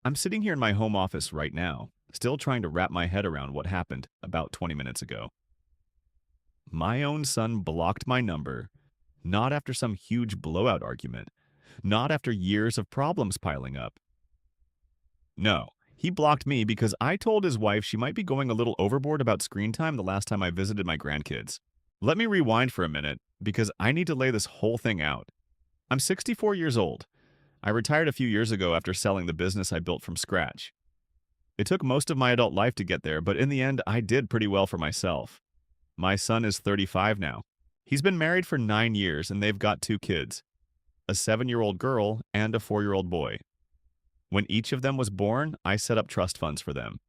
I'm sitting here in my home office right now, still trying to wrap my head around what happened about 20 minutes ago. My own son blocked my number, not after some huge blowout argument, not after years of problems piling up. No, he blocked me because I told his wife she might be going a little overboard about screen time the last time I visited my grandkids. Let me rewind for a minute because I need to lay this whole thing out. I'm 64 years old. I retired a few years ago after selling the business I built from scratch. It took most of my adult life to get there, but in the end, I did pretty well for myself. My son is 35 now. He's been married for 9 years and they've got two kids, a 7-year-old girl and a 4-year-old boy. When each of them was born, I set up trust funds for them.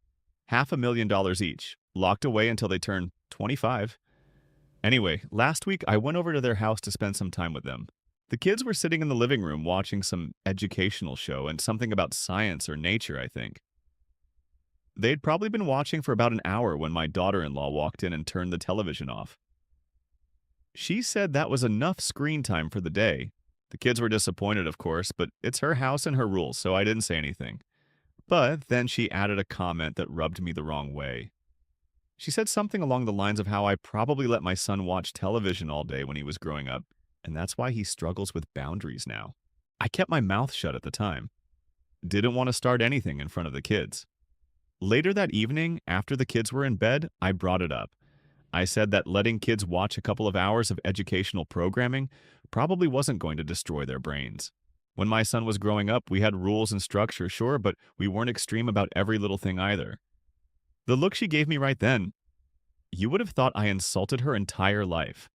$500,000 each, locked away until they turned 25. Anyway, last week I went over to their house to spend some time with them. The kids were sitting in the living room watching some educational show and something about science or nature, I think. They'd probably been watching for about an hour when my daughter-in-law walked in and turned the television off. She said that was enough screen time for the day. The kids were disappointed, of course, but it's her house and her rules, so I didn't say anything. But then she added a comment that rubbed me the wrong way. She said something along the lines of how I probably let my son watch television all day when he was growing up, and that's why he struggles with boundaries now. I kept my mouth shut at the time. Didn't want to start anything in front of the kids. Later that evening, after the kids were in bed, I brought it up. I said that letting kids watch a couple of hours of educational programming probably wasn't going to destroy their brains. When my son was growing up, we had rules and structure, sure, but we weren't extreme about every little thing either. The look she gave me right then, you would have thought I insulted her entire life.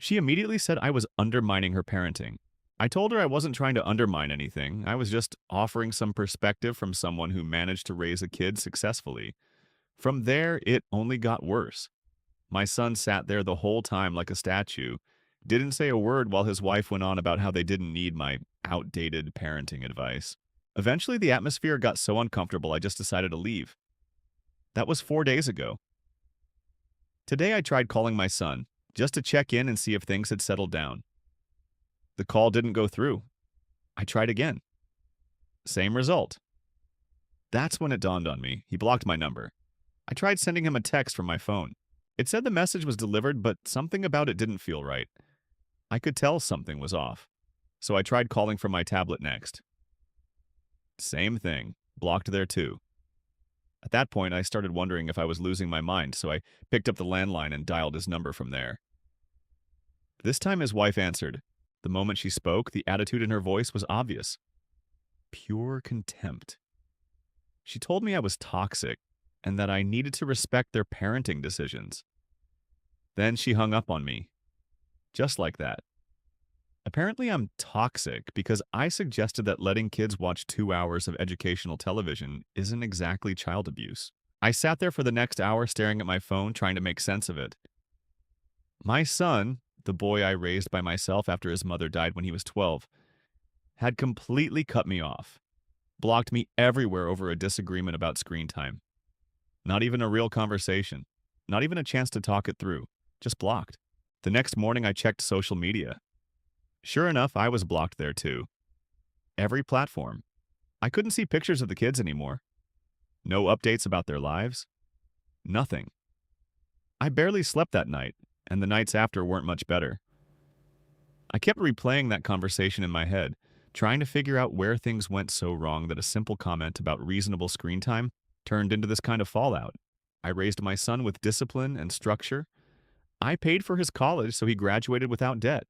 She immediately said I was undermining her parenting. I told her I wasn't trying to undermine anything. I was just offering some perspective from someone who managed to raise a kid successfully. From there, it only got worse. My son sat there the whole time like a statue, didn't say a word while his wife went on about how they didn't need my outdated parenting advice. Eventually, the atmosphere got so uncomfortable I just decided to leave. That was 4 days ago. Today I tried calling my son, just to check in and see if things had settled down. The call didn't go through. I tried again. Same result. That's when it dawned on me. He blocked my number. I tried sending him a text from my phone. It said the message was delivered, but something about it didn't feel right. I could tell something was off. So I tried calling from my tablet next. Same thing. Blocked there too. At that point, I started wondering if I was losing my mind, so I picked up the landline and dialed his number from there. This time his wife answered. The moment she spoke, the attitude in her voice was obvious. Pure contempt. She told me I was toxic and that I needed to respect their parenting decisions. Then she hung up on me. Just like that. Apparently I'm toxic because I suggested that letting kids watch 2 hours of educational television isn't exactly child abuse. I sat there for the next hour staring at my phone trying to make sense of it. My son, the boy I raised by myself after his mother died when he was 12, had completely cut me off. Blocked me everywhere over a disagreement about screen time. Not even a real conversation. Not even a chance to talk it through. Just blocked. The next morning I checked social media. Sure enough, I was blocked there too. Every platform. I couldn't see pictures of the kids anymore. No updates about their lives. Nothing. I barely slept that night, and the nights after weren't much better. I kept replaying that conversation in my head, trying to figure out where things went so wrong that a simple comment about reasonable screen time turned into this kind of fallout. I raised my son with discipline and structure. I paid for his college so he graduated without debt.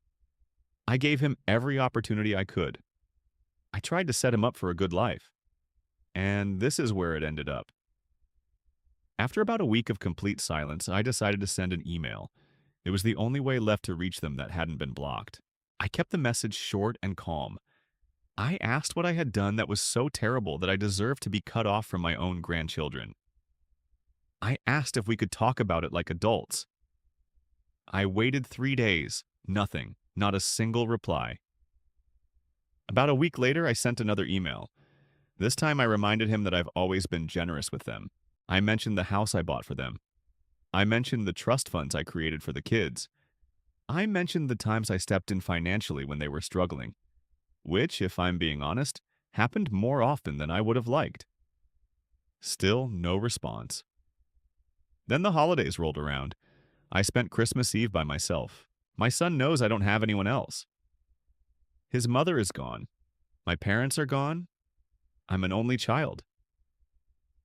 I gave him every opportunity I could. I tried to set him up for a good life. And this is where it ended up. After about a week of complete silence, I decided to send an email. It was the only way left to reach them that hadn't been blocked. I kept the message short and calm. I asked what I had done that was so terrible that I deserved to be cut off from my own grandchildren. I asked if we could talk about it like adults. I waited 3 days. Nothing. Not a single reply. About a week later, I sent another email. This time I reminded him that I've always been generous with them. I mentioned the house I bought for them. I mentioned the trust funds I created for the kids. I mentioned the times I stepped in financially when they were struggling. Which, if I'm being honest, happened more often than I would have liked. Still no response. Then the holidays rolled around. I spent Christmas Eve by myself. My son knows I don't have anyone else. His mother is gone. My parents are gone. I'm an only child.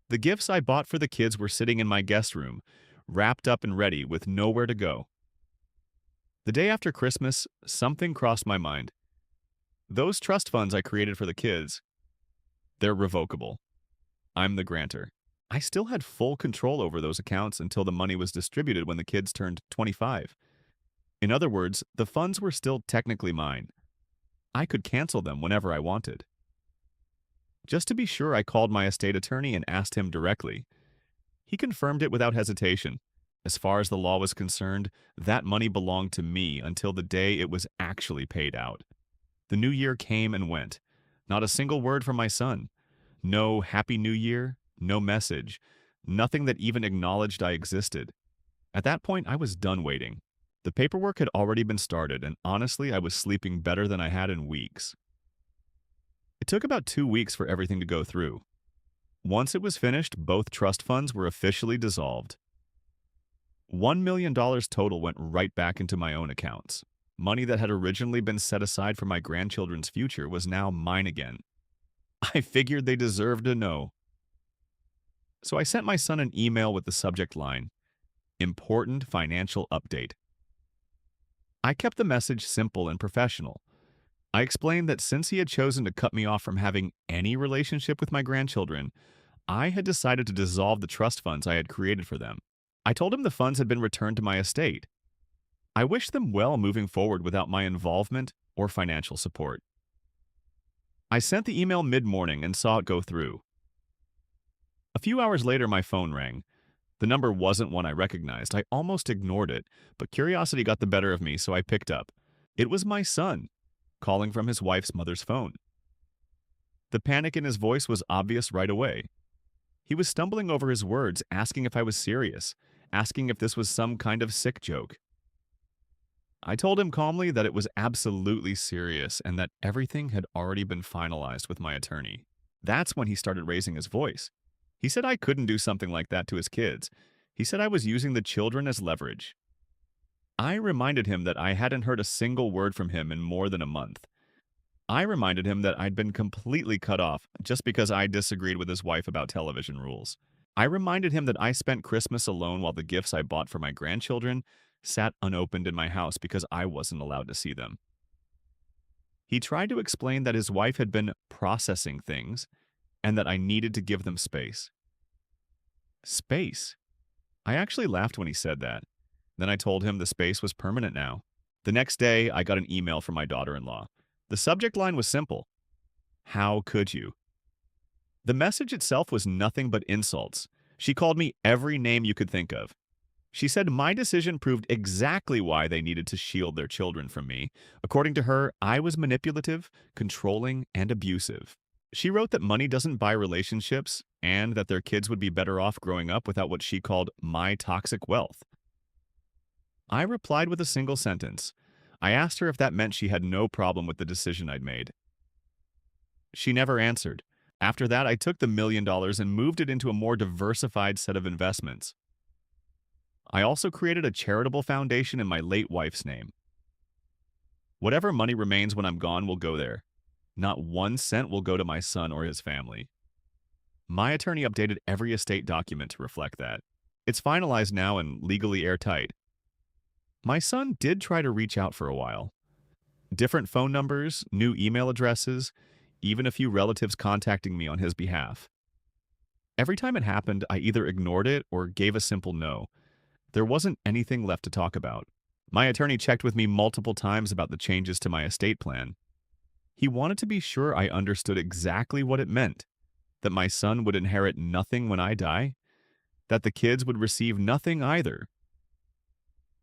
The gifts I bought for the kids were sitting in my guest room, wrapped up and ready with nowhere to go. The day after Christmas, something crossed my mind. Those trust funds I created for the kids, they're revocable. I'm the grantor. I still had full control over those accounts until the money was distributed when the kids turned 25. In other words, the funds were still technically mine. I could cancel them whenever I wanted. Just to be sure, I called my estate attorney and asked him directly. He confirmed it without hesitation. As far as the law was concerned, that money belonged to me until the day it was actually paid out. The new year came and went. Not a single word from my son. No Happy New Year, no message, nothing that even acknowledged I existed. At that point, I was done waiting. The paperwork had already been started, and honestly, I was sleeping better than I had in weeks. It took about 2 weeks for everything to go through. Once it was finished, both trust funds were officially dissolved. $1 million total went right back into my own accounts. Money that had originally been set aside for my grandchildren's future was now mine again. I figured they deserved to know. So I sent my son an email with the subject line, "Important Financial Update." I kept the message simple and professional. I explained that since he had chosen to cut me off from having any relationship with my grandchildren, I had decided to dissolve the trust funds I had created for them. I told him the funds had been returned to my estate. I wished them well moving forward without my involvement or financial support. I sent the email mid-morning and saw it go through. A few hours later, my phone rang. The number wasn't one I recognized. I almost ignored it, but curiosity got the better of me, so I picked up. It was my son, calling from his wife's mother's phone. The panic in his voice was obvious right away. He was stumbling over his words, asking if I was serious, asking if this was some kind of sick joke. I told him calmly that it was absolutely serious and that everything had already been finalized with my attorney. That's when he started raising his voice. He said I couldn't do something like that to his kids. He said I was using the children as leverage. I reminded him that I hadn't heard a single word from him in more than a month. I reminded him that I'd been completely cut off just because I disagreed with his wife about television rules. I reminded him that I spent Christmas alone while the gifts I bought for my grandchildren sat unopened in my house because I wasn't allowed to see them. He tried to explain that his wife had been processing things and that I needed to give them space. Space? I actually laughed when he said that. Then I told him the space was permanent now. The next day, I got an email from my daughter-in-law. The subject line was simple. How could you? The message itself was nothing but insults. She called me every name you could think of. She said my decision proved exactly why they needed to shield their children from me. According to her, I was manipulative, controlling, and abusive. She wrote that money doesn't buy relationships and that their kids would be better off growing up without what she called my toxic wealth. I replied with a single sentence. I asked her if that meant she had no problem with the decision I'd made. She never answered. After that, I took the $1 million and moved it into a more diversified set of investments. I also created a charitable foundation in my late wife's name. Whatever money remains when I'm gone will go there. Not 1 cent will go to my son or his family. My attorney updated every estate document to reflect that. It's finalized now and legally airtight. My son did try to reach out for a while. Different phone numbers, new email addresses, even a few relatives contacting me on his behalf. Every time it happened, I either ignored it or gave a simple no. There wasn't anything left to talk about. My attorney checked with me multiple times about the changes to my estate plan. He wanted to be sure I understood exactly what it meant, that my son would inherit nothing when I die, that the kids would receive nothing either.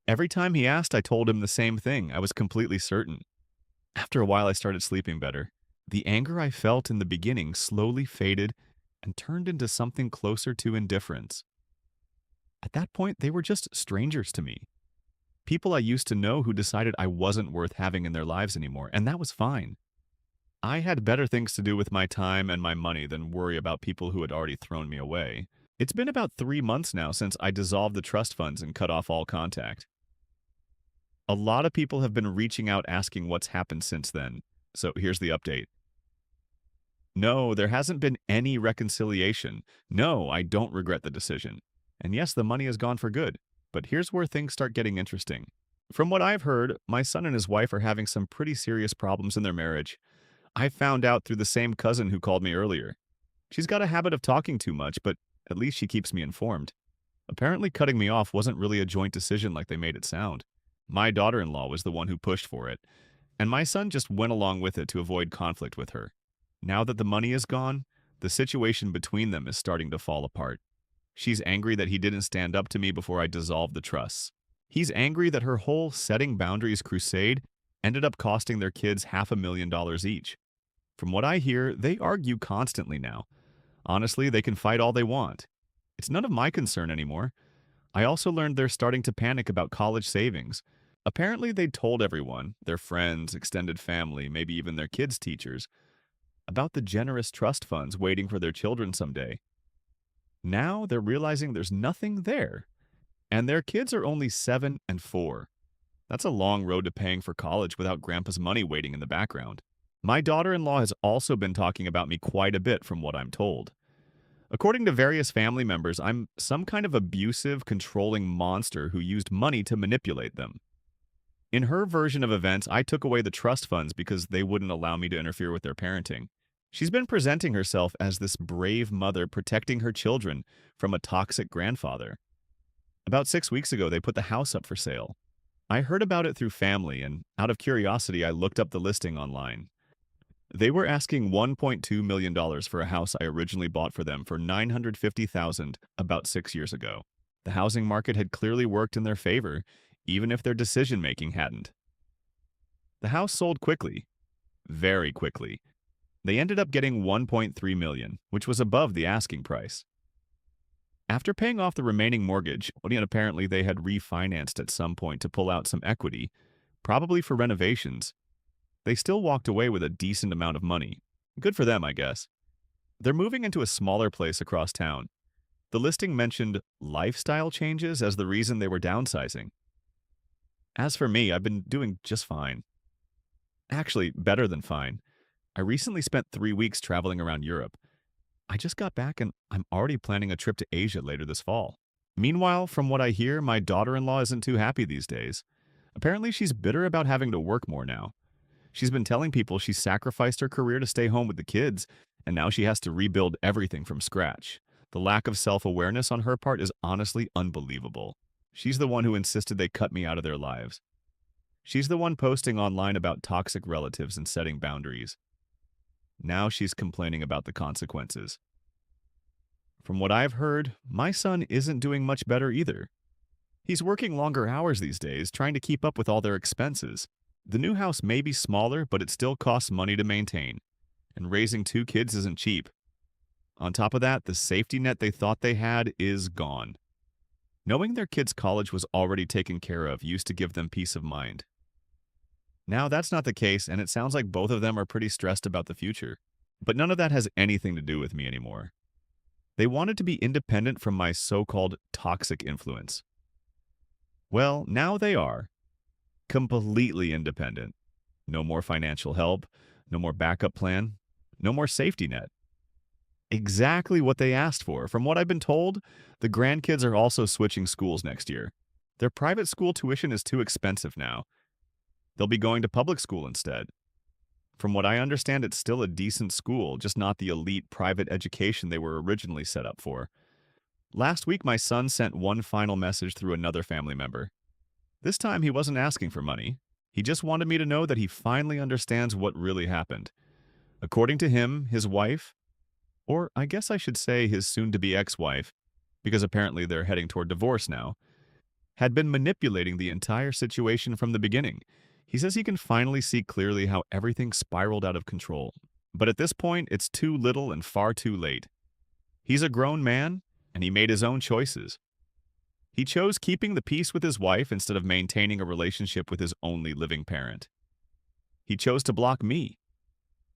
Every time he asked, I told him the same thing. I was completely certain. After a while, I started sleeping better. The anger I felt in the beginning slowly faded and turned into something closer to indifference. At that point, they were just strangers to me. People I used to know who decided I wasn't worth having in their lives anymore, and that was fine. I had better things to do with my time and my money than worry about people who had already thrown me away. It's been about 3 months now since I dissolved the trust funds and cut off all contact. A lot of people have been reaching out asking what's happened since then. So here's the update. No, there hasn't been any reconciliation. No, I don't regret the decision. And yes, the money is gone for good. But here's where things start getting interesting. From what I've heard, my son and his wife are having some pretty serious problems in their marriage. I found out through the same cousin who called me earlier. She's got a habit of talking too much, but at least she keeps me informed. Apparently, cutting me off wasn't really a joint decision like they made it sound. My daughter-in-law was the one who pushed for it, and my son just went along with it to avoid conflict with her. Now that the money is gone, the situation between them is starting to fall apart. She's angry that he didn't stand up to me before I dissolved the trusts. He's angry that her whole setting boundaries crusade ended up costing their kids $500,000 each. From what I hear, they argue constantly now. Honestly, they can fight all they want. It's none of my concern anymore. I also learned they're starting to panic about college savings. Apparently, they told everyone, their friends, extended family, maybe even their kids' teachers, about the generous trust funds waiting for their children someday. Now they're realizing there's nothing there, and their kids are only 7 and 4. That's a long road to paying for college without grandpa's money waiting in the background. My daughter-in-law has also been talking about me quite a bit from what I'm told. According to various family members, I'm some kind of abusive, controlling monster who used money to manipulate them. In her version of events, I took away the trust funds because they wouldn't allow me to interfere with their parenting. She's been presenting herself as this brave mother protecting her children from a toxic grandfather. About 6 weeks ago, they put the house up for sale. I heard about it through family, and out of curiosity, I looked up the listing online. They were asking $1.2 million for a house I originally bought for them for $950,000 about 6 years ago. The housing market had clearly worked in their favor, even if their decision-making hadn't. The house sold quickly, very quickly. They ended up getting $1.3 million, which was above the asking price. After paying off the remaining mortgage, and apparently they had refinanced at some point to pull out some equity, probably for renovations, they still walked away with a decent amount of money. Good for them, I guess. They're moving into a smaller place across town. The listing mentioned lifestyle changes as the reason they were downsizing. As for me, I've been doing just fine. Actually, better than fine. I recently spent 3 weeks traveling around Europe. I just got back and I'm already planning a trip to Asia later this fall. Meanwhile, from what I hear, my daughter-in-law isn't too happy these days. Apparently, she's bitter about having to work more now. She's been telling people she sacrificed her career to stay home with the kids, and now she has to rebuild everything from scratch. The lack of self-awareness on her part is honestly unbelievable. She's the one who insisted they cut me out of their lives. She's the one posting online about toxic relatives and setting boundaries. Now she's complaining about the consequences. From what I've heard, my son isn't doing much better either. He's working longer hours these days, trying to keep up with all their expenses. The new house may be smaller, but it still costs money to maintain. And raising 2 kids isn't cheap. On top of that, the safety net they thought they had is gone. Knowing their kids' college was already taken care of used to give them peace of mind. Now that's not the case, and it sounds like both of them are pretty stressed about the future. But none of that has anything to do with me anymore. They wanted to be independent from my so-called toxic influence. Well, now they are. Completely independent. No more financial help, no more backup plan, no more safety net. Exactly what they asked for. From what I've been told, the grandkids are also switching schools next year. Their private school tuition is too expensive now. They'll be going to public school instead. From what I understand, it's still a decent school, just not the elite private education they were originally set up for. Last week, my son sent one final message through another family member. This time, he wasn't asking for money. He just wanted me to know that he finally understands what really happened. According to him, his wife, or I guess I should say his soon-to-be ex-wife, because apparently they're heading toward divorce now, had been manipulating the entire situation from the beginning. He says he can finally see clearly how everything spiraled out of control. But at this point, it's too little and far too late. He's a grown man, and he made his own choices. He chose keeping the peace with his wife instead of maintaining a relationship with his only living parent. He chose to block me.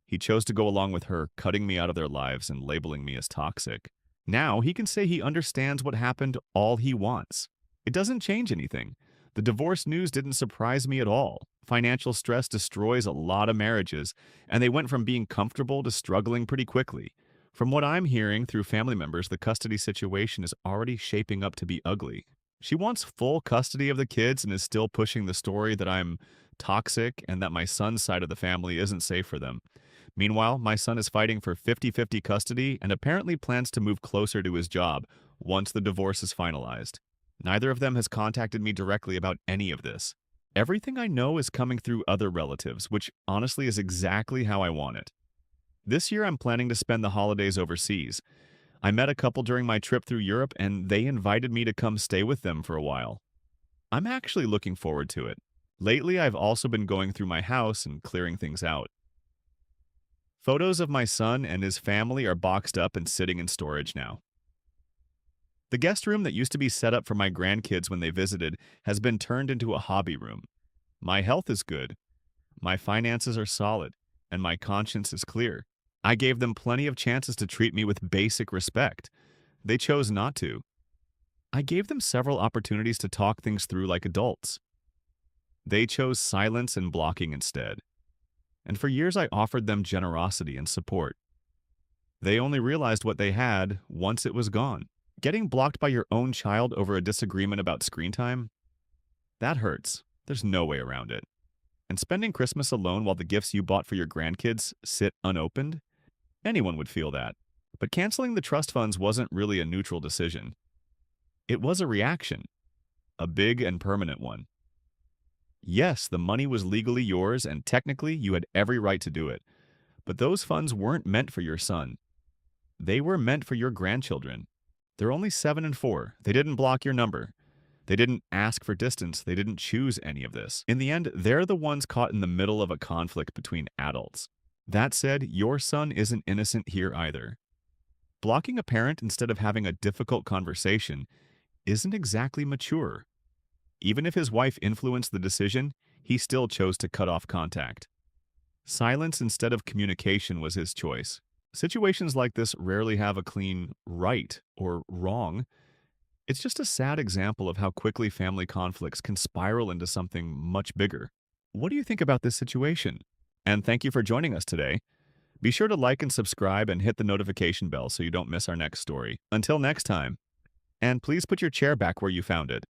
He chose to go along with her, cutting me out of their lives and labeling me as toxic. Now he can say he understands what happened all he wants. It doesn't change anything. The divorce news didn't surprise me at all. Financial stress destroys a lot of marriages, and they went from being comfortable to struggling pretty quickly. From what I'm hearing through family members, the custody situation is already shaping up to be ugly. She wants full custody of the kids and is still pushing the story that I'm toxic and that my son's side of the family isn't safe for them. Meanwhile, my son is fighting for 50-50 custody and apparently plans to move closer to his job once the divorce is finalized. Neither of them has contacted me directly about any of this. Everything I know is coming through other relatives, which honestly is exactly how I want it. This year I'm planning to spend the holidays overseas. I met a couple during my trip through Europe and they invited me to come stay with them for a while. I'm actually looking forward to it. Lately, I've also been going through my house and clearing things out. Photos of my son and his family are boxed up and sitting in storage now. The guest room that used to be set up for my grandkids when they visited has been turned into a hobby room. My health is good, my finances are solid, and my conscience is clear. I gave them plenty of chances to treat me with basic respect. They chose not to. I gave them several opportunities to talk things through like adults. They chose silence and blocking instead. And for years I offered them generosity and support. They only realized what they had once it was gone. Getting blocked by your own child over a disagreement about screen time? That hurts. There's no way around it. And spending Christmas alone while the gifts you bought for your grandkids sit unopened? Anyone would feel that. But canceling the trust funds wasn't really a neutral decision. It was a reaction. A big and permanent one. Yes, the money was legally yours and technically you had every right to do it. But those funds weren't meant for your son. They were meant for your grandchildren. They're only 7 and 4. They didn't block your number. They didn't ask for distance. They didn't choose any of this. In the end, they're the ones caught in the middle of a conflict between adults. That said, your son isn't innocent here either. Blocking a parent instead of having a difficult conversation isn't exactly mature. Even if his wife influenced the decision, he still chose to cut off contact. Silence instead of communication was his choice. Situations like this rarely have a clean right or wrong. It's just a sad example of how quickly family conflicts can spiral into something much bigger. What do you think about this situation? And thank you for joining us today. Be sure to like and subscribe and hit the notification bell so you don't miss our next story. Until next time. And please put your chair back where you found it.